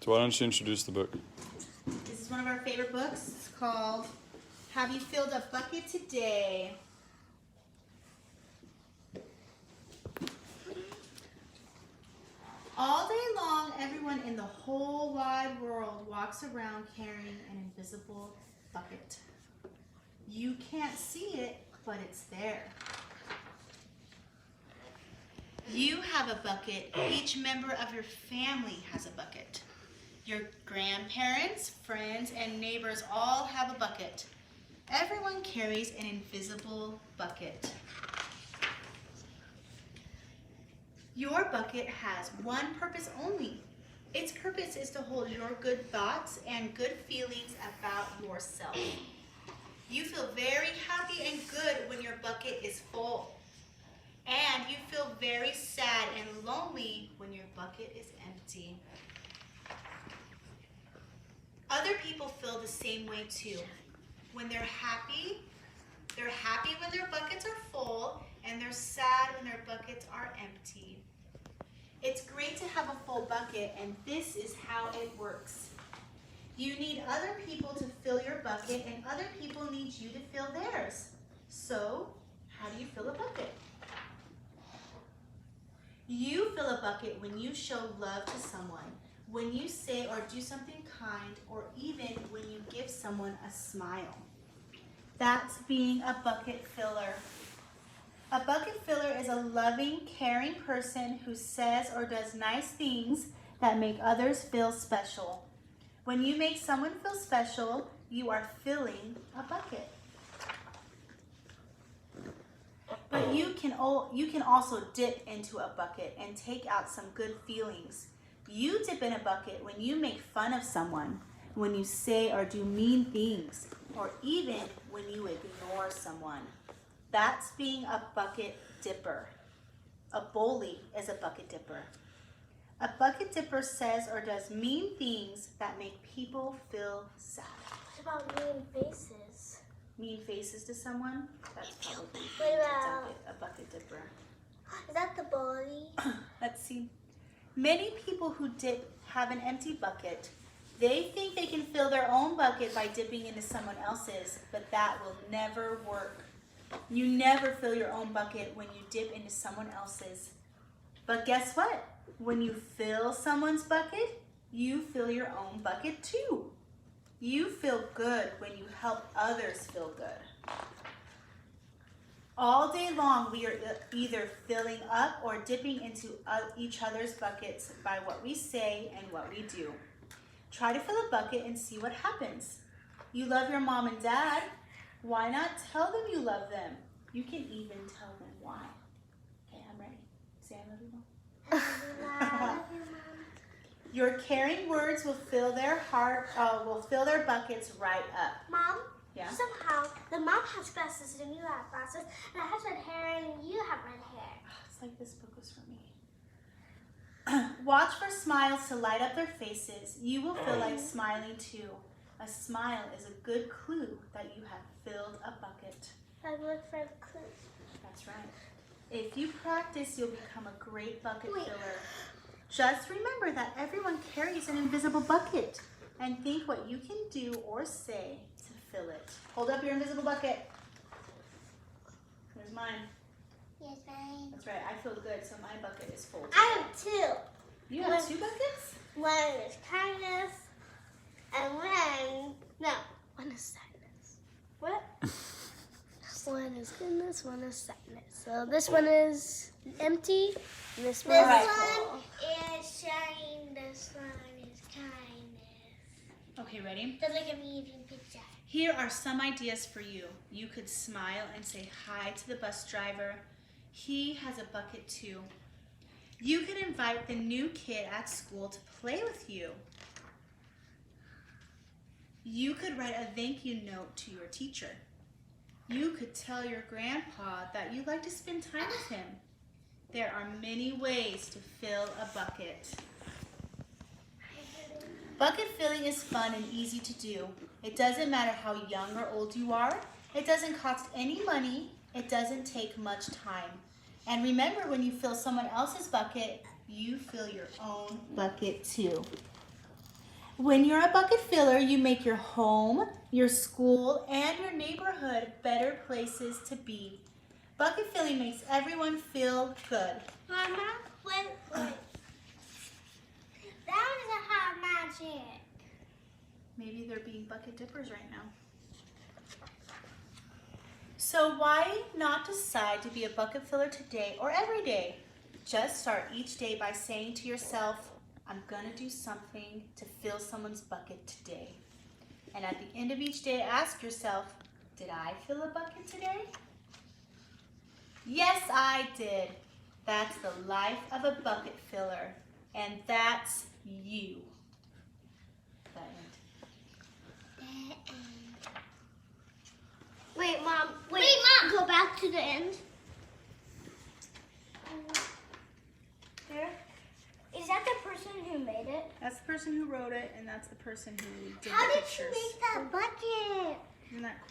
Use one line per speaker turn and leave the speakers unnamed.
So why don't you introduce the book?
This is one of our favorite books. It's called Have You Filled a Bucket Today? All day long, everyone in the whole wide world walks around carrying an invisible bucket. You can't see it, but it's there. You have a bucket. Each member of your family has a bucket. Your grandparents, friends, and neighbors all have a bucket. Everyone carries an invisible bucket. Your bucket has one purpose only. Its purpose is to hold your good thoughts and good feelings about yourself. You feel very happy and good when your bucket is full. And you feel very sad and lonely when your bucket is empty. Other people feel the same way too. When they're happy when their buckets are full, and they're sad when their buckets are empty. It's great to have a full bucket, and this is how it works. You need other people to fill your bucket, and other people need you to fill theirs. So, how do you fill a bucket? You fill a bucket when you show love to someone, when you say or do something kind, or even when you give someone a smile. That's being a bucket filler. A bucket filler is a loving, caring person who says or does nice things that make others feel special. When you make someone feel special, you are filling a bucket. But you can also dip into a bucket and take out some good feelings. You dip in a bucket when you make fun of someone, when you say or do mean things, or even when you ignore someone. That's being a bucket dipper. A bully is a bucket dipper. A bucket dipper says or does mean things that make people feel sad.
What about mean faces?
Mean faces to someone? That's probably a bucket dipper.
Is that the bully?
Let's see. Many people who dip have an empty bucket. They think they can fill their own bucket by dipping into someone else's, but that will never work. You never fill your own bucket when you dip into someone else's. But guess what? When you fill someone's bucket, you fill your own bucket too. You feel good when you help others feel good. All day long, we are either filling up or dipping into each other's buckets by what we say and what we do. Try to fill a bucket and see what happens. You love your mom and dad. Why not tell them you love them? You can even tell them why. Okay, I'm ready. Say I love you, Mom. Your caring words will fill their buckets right up.
Mom?
Yeah?
Somehow, the mom has glasses and you have glasses, and I have red hair and you have red hair.
It's like this book was for me. Watch for smiles to light up their faces. You will feel like smiling too. A smile is a good clue that you have filled a bucket.
I look for the clue.
That's right. If you practice, you'll become a great bucket filler. Just remember that everyone carries an invisible bucket, and think what you can do or say to fill it. Hold up your invisible bucket. Here's mine.
Yes, mine.
That's right. I feel good, so my bucket is full.
I have two.
You have two buckets?
One is kindness, and one is sadness. What? One is goodness, one is sadness. So this one is empty, and this one is sharing, this one is kindness.
Okay, ready?
Just like a medium picture.
Here are some ideas for you. You could smile and say hi to the bus driver. He has a bucket too. You could invite the new kid at school to play with you. You could write a thank you note to your teacher. You could tell your grandpa that you'd like to spend time with him. There are many ways to fill a bucket. Bucket filling is fun and easy to do. It doesn't matter how young or old you are. It doesn't cost any money. It doesn't take much time. And remember, when you fill someone else's bucket, you fill your own bucket too. When you're a bucket filler, you make your home, your school, and your neighborhood better places to be. Bucket filling makes everyone feel good.
Mama, wait. That was a hot magic.
Maybe they're being bucket dippers right now. So why not decide to be a bucket filler today or every day? Just start each day by saying to yourself, I'm gonna do something to fill someone's bucket today. And at the end of each day, ask yourself, did I fill a bucket today? Yes, I did. That's the life of a bucket filler. And that's you. The end.
Wait, Mom. Wait, Mom. Go back to the end.
There.
Is that the person who made it?
That's the person who wrote it, and that's the person who did
How
the
did
pictures.
you make that bucket?
Isn't that cool?